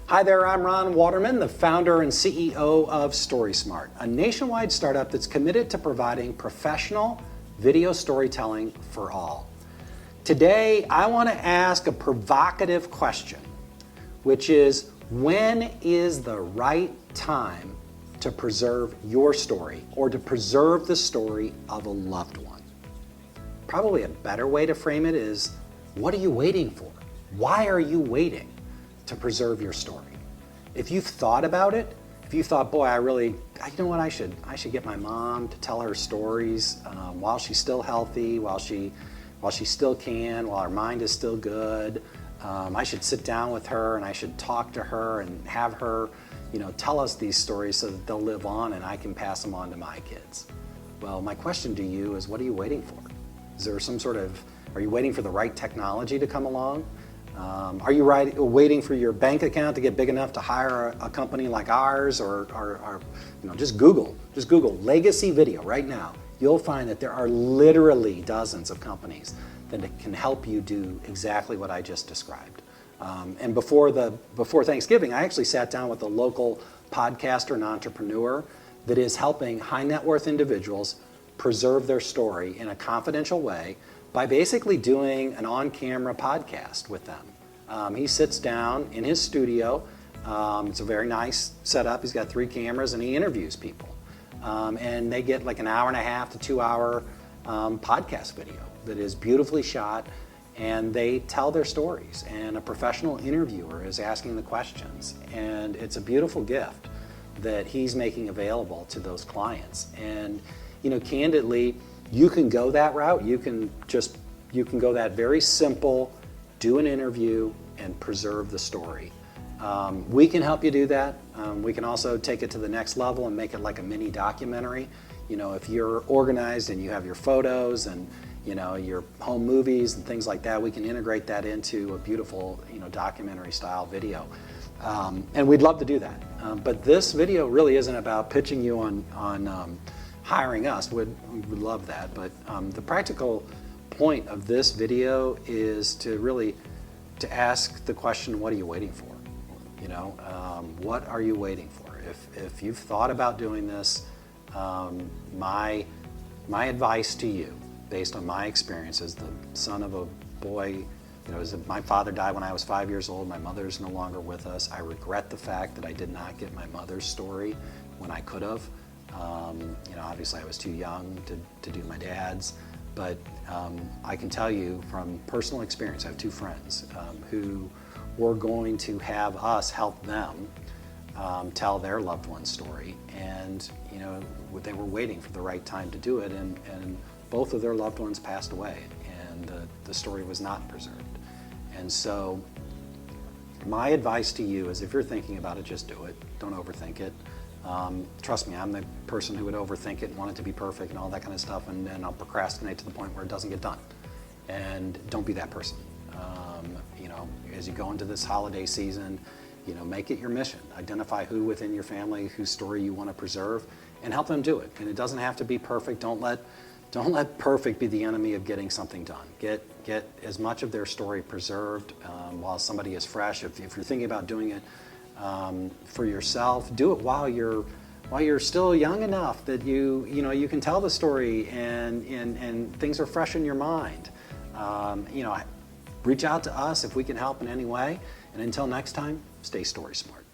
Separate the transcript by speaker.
Speaker 1: Hi there, I'm Ron Watermon, the founder and CEO of STORYSMART, a nationwide startup that's committed to providing professional video storytelling for all. Today, I want to ask a provocative question, which is, when is the right time to preserve your story or to preserve the story of a loved one? Probably a better way to frame it is, what are you waiting for? Why are you waiting to preserve your story? If you've thought about it, if you thought, boy, you know what, I should get my mom to tell her stories while she's still healthy, while she still can, while her mind is still good. I should sit down with her and I should talk to her and have her, tell us these stories so that they'll live on and I can pass them on to my kids. Well, my question to you is, what are you waiting for? Is there are you waiting for the right technology to come along? Are you waiting for your bank account to get big enough to hire a company like ours, or just Google legacy video right now. You'll find that there are literally dozens of companies that can help you do exactly what I just described. And before Thanksgiving, I actually sat down with a local podcaster and entrepreneur that is helping high net worth individuals preserve their story in a confidential way by basically doing an on-camera podcast with them. He sits down in his studio. It's a very nice setup. He's got 3 cameras and he interviews people. And they get like an hour and a half to 2 hour podcast video that is beautifully shot, and they tell their stories, and a professional interviewer is asking the questions, and it's a beautiful gift that he's making available to those clients. And candidly, you can go that route. You can go that very simple, do an interview and preserve the story. We can help you do that. We can also take it to the next level and make it like a mini documentary. If you're organized and you have your photos and your home movies and things like that, we can integrate that into a beautiful documentary style video. And we'd love to do that. But this video really isn't about pitching you on hiring us. We'd love that, but the practical point of this video is to ask the question, what are you waiting for? What are you waiting for? If you've thought about doing this, my advice to you, based on my experience as the son of a boy, my father died when I was 5 years old. My mother's no longer with us. I regret the fact that I did not get my mother's story when I could have. Obviously I was too young to do my dad's, but I can tell you from personal experience, I have 2 friends who were going to have us help them tell their loved one's story, and they were waiting for the right time to do it, and both of their loved ones passed away, and the story was not preserved. And so my advice to you is, if you're thinking about it, just do it. Don't overthink it. Trust me, I'm the person who would overthink it and want it to be perfect and all that kind of stuff, and I'll procrastinate to the point where it doesn't get done. And don't be that person. As you go into this holiday season, make it your mission. Identify who within your family, whose story you want to preserve, and help them do it. And it doesn't have to be perfect. Don't let perfect be the enemy of getting something done. Get as much of their story preserved while somebody is fresh. If you're thinking about doing it for yourself, do it while you're still young enough that you can tell the story and things are fresh in your mind. Reach out to us if we can help in any way. And until next time, stay story smart.